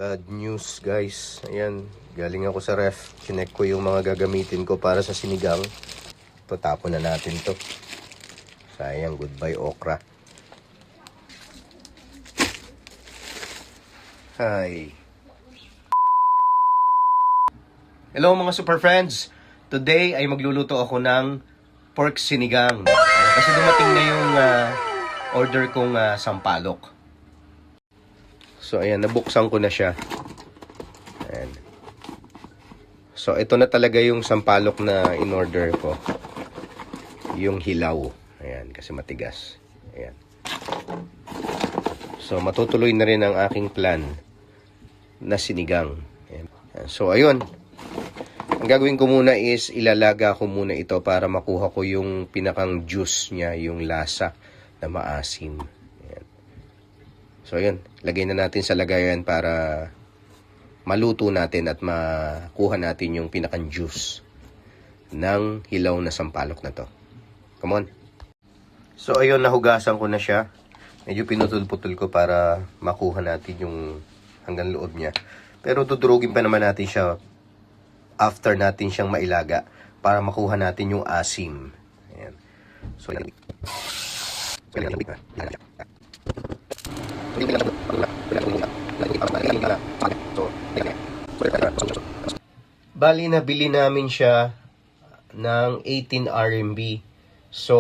Bad news guys. Ayan, galing ako sa ref. Chinek ko yung mga gagamitin ko para sa sinigang. Ito, tapon na natin to. Sayang, goodbye okra. Hi. Hello mga super friends. Today ay magluluto ako ng pork sinigang. Kasi dumating na yung order kong sampalok. So, ayan, nabuksan ko na siya. Ayan. So, ito na talaga yung sampalok na in-order ko. Yung hilaw. Ayan, kasi matigas. Ayan. So, matutuloy na rin ang aking plan na sinigang. Ayan. So, ayun. Ang gagawin ko muna is ilalaga ko muna ito para makuha ko yung pinakang juice niya, yung lasa na maasim. So, yun. Lagay na natin sa lagayan para maluto natin at makuha natin yung pinakang juice ng hilaw na sampalok na to. Come on. So, ayun. Nahugasan ko na siya. Medyo pinutol-putol ko para makuha natin yung hanggang loob niya. Pero dudurugin pa naman natin siya after natin siyang mailaga para makuha natin yung asim. Ayan. So, yan. Bali, nabili namin siya ng 18 RMB. So,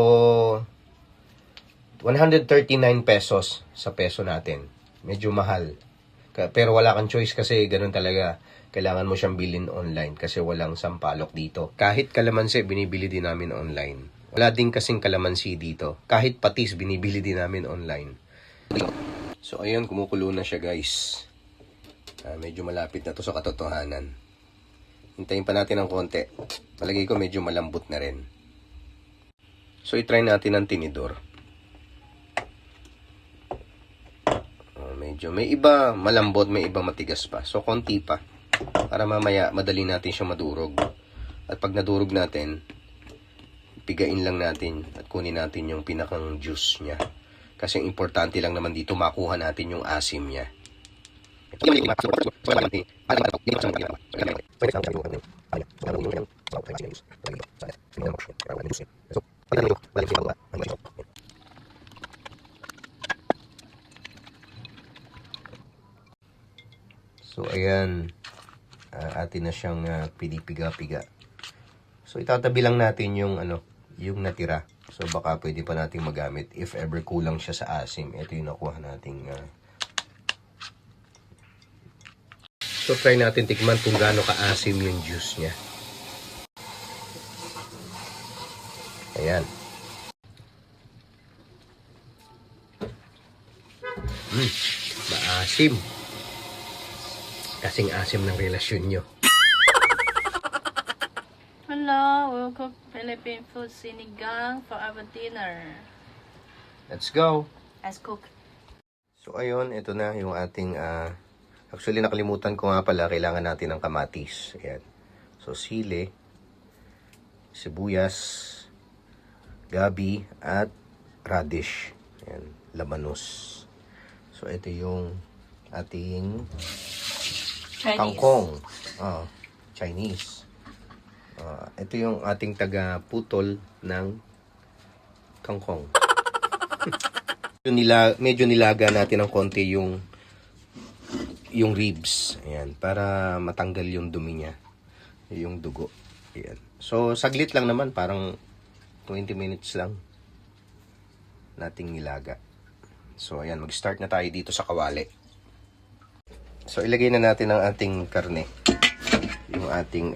139 pesos sa peso natin. Medyo mahal. Pero wala kang choice kasi ganun talaga. Kailangan mo siyang bilhin online kasi walang sampalok dito. Kahit kalamansi, binibili din namin online. Wala din kasing kalamansi dito. Kahit patis, binibili din namin online. So, ayun, kumukulo na siya, guys. Medyo malapit na to sa katotohanan. Hintayin pa natin ng konti. Palagay ko medyo malambot na rin. So, itry natin ang tinidor. Medyo may iba malambot, may iba matigas pa. So, konti pa. Para mamaya, madali natin siya madurog. At pag nadurog natin, pigain lang natin at kunin natin yung pinakang juice niya. Kasi ang importante lang naman dito, makuha natin yung asim niya. So, ayan. Atin na siyang pinipiga-piga. So, itatabi lang natin yung, yung natira. So, baka pwede pa natin magamit if ever kulang siya sa asim. Ito yung nakuha nating... So, try natin tikman kung gaano ka-asim yung juice niya. Ayan. Maasim. Kasing asim ng relasyon nyo. Hello, we'll cook Philippine food sinigang for our dinner. Let's go! Let's cook. So, ayun, ito na yung ating, actually, nakalimutan ko nga pala, kailangan natin ng kamatis. Ayan. So, sili, sibuyas, gabi, at radish. Ayan, labanos. So, ito yung ating Chinese. kangkong. Chinese. Ito yung ating taga-putol ng kangkong. Medyo nilaga natin ng konti yung ribs. Ayan, para matanggal yung dumi niya. Yung dugo. Ayan. So, saglit lang naman. Parang 20 minutes lang nating nilaga. So, ayan. Mag-start na tayo dito sa kawali. So, ilagay na natin ang ating karne. Yung ating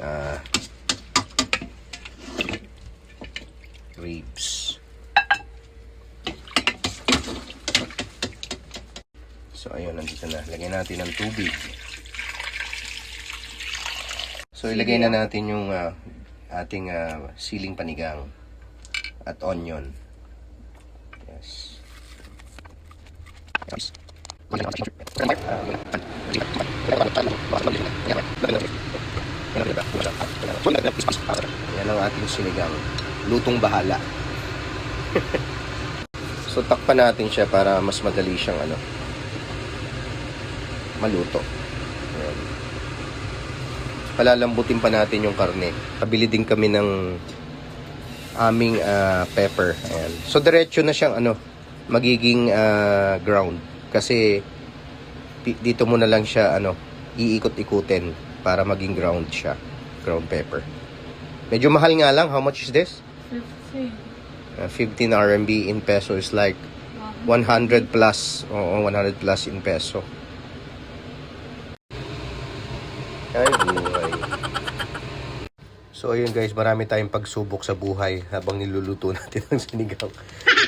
ribs. So, ayun, nandito na. Lagyan natin ng tubig. So, ilagay na natin yung ating siling panigang at onion. Yes. Yes. Yan ang ating sinigang. Lutong bahala. So, takpan natin siya para mas madali siyang maluto. Ayan. Palalambutin pa natin yung karne. Kabili din kami ng aming pepper. Ayan. So diretso na siyang magiging ground kasi dito mo na lang siya iikot-ikutin para maging ground siya. Ground pepper. Medyo mahal nga lang. How much is this? 15 RMB in peso is like 100 plus. Oo, 100 plus in peso. Ay, buhay. So ayun guys, marami tayong pagsubok sa buhay habang niluluto natin ang sinigang.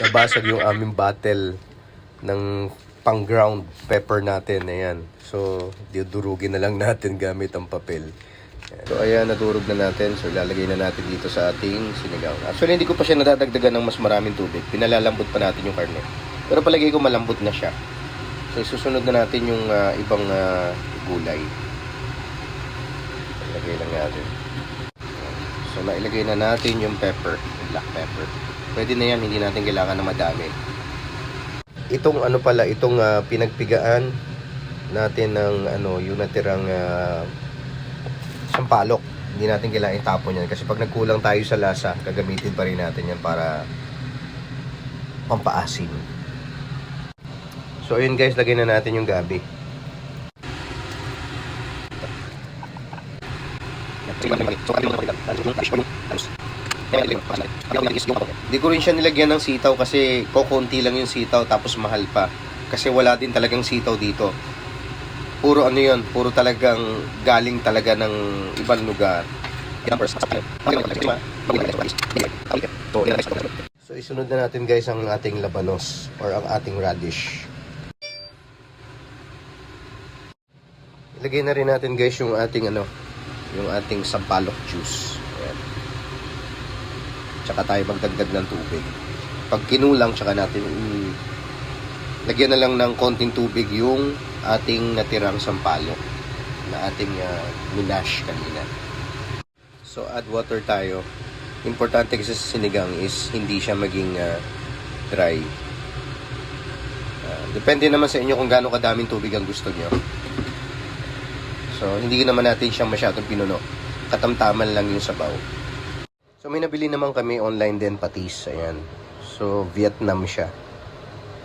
Nabasag yung aming bottle ng pang ground pepper natin. Ayan. So dudurugin na lang natin gamit ang papel. Ayan. So ayan, nadurog na natin. So ilalagay na natin dito sa ating sinigang. Actually hindi ko pa siya nadadagdagan ng mas maraming tubig. Pinalalambot pa natin yung karne. Pero palagay ko malambot na siya. So isusunod na natin yung ibang gulay. Ilagay lang natin. So, nailagay na natin yung pepper, yung black pepper. Pwede na yan, hindi natin kailangan na madami. Itong itong pinagpigaan natin ng yung natirang sampalok. Hindi natin kailangan itapon yan kasi pag nagkulang tayo sa lasa, gagamitin pa rin natin yan para pampaasim. So, ayun guys, lagay na natin yung gabi. Hindi ko rin siya nilagyan ng sitaw kasi kokonti lang yung sitaw tapos mahal pa. Kasi wala din talagang sitaw dito. Puro yun, puro talagang galing talaga ng ibang lugar. So isunod na natin guys ang ating labanos or ang ating radish. Ilagay na rin natin guys yung ating yung ating sampalok juice. Ayan. Tsaka tayo magdagdag ng tubig. Pag kinulang, tsaka natin lagyan na lang ng konting tubig yung ating natirang sampalok na ating minash kanina. So add water tayo. Importante kasi sa sinigang is hindi siya maging dry. Depende naman sa inyo kung gaano kadaming tubig ang gusto nyo. So, hindi naman natin siyang masyadong pinuno. Katamtaman lang yung sabaw. So, may nabili naman kami online din patis. Ayan. So, Vietnam siya.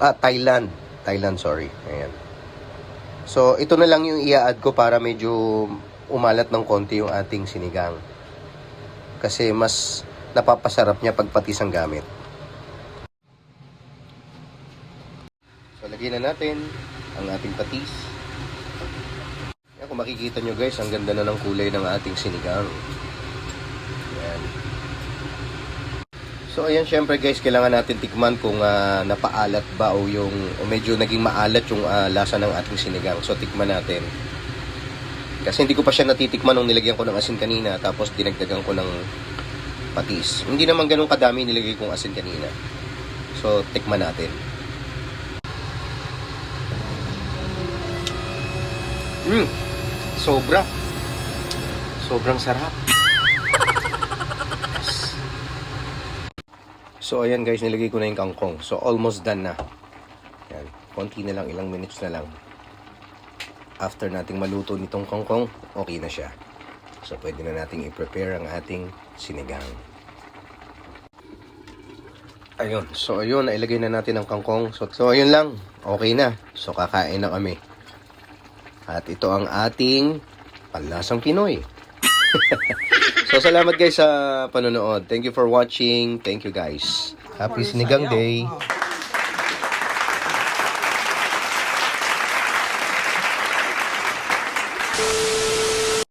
Thailand. Thailand, sorry. Ayan. So, ito na lang yung i-add ko para medyo umalat ng konti yung ating sinigang. Kasi mas napapasarap niya pag patis ang gamit. So, lagyan na natin ang ating patis. Kung makikita nyo guys, ang ganda na ng kulay ng ating sinigang. Ayan. So ayan, syempre guys, kailangan natin tikman kung napaalat ba o medyo naging maalat yung lasa ng ating sinigang. So tikman natin. Kasi hindi ko pa siya natitikman nung nilagyan ko ng asin kanina, tapos dinagdagan ko ng patis. Hindi naman ganun kadami nilagay kong asin kanina. So tikman natin. Sobrang sarap. Yes. So ayan guys, nilagay ko na yung kangkong. So almost done na. Yan, konti na lang, ilang minutes na lang. After nating maluto nitong kangkong, okay na siya. So pwede na nating i-prepare ang ating sinigang. Ayun, so ayun, nailagay na natin ang kangkong. So ayun lang, okay na. So kakain na kami. At ito ang ating panlasang Pinoy. So salamat guys sa panonood. Thank you for watching. Thank you guys. Happy Sinigang Day.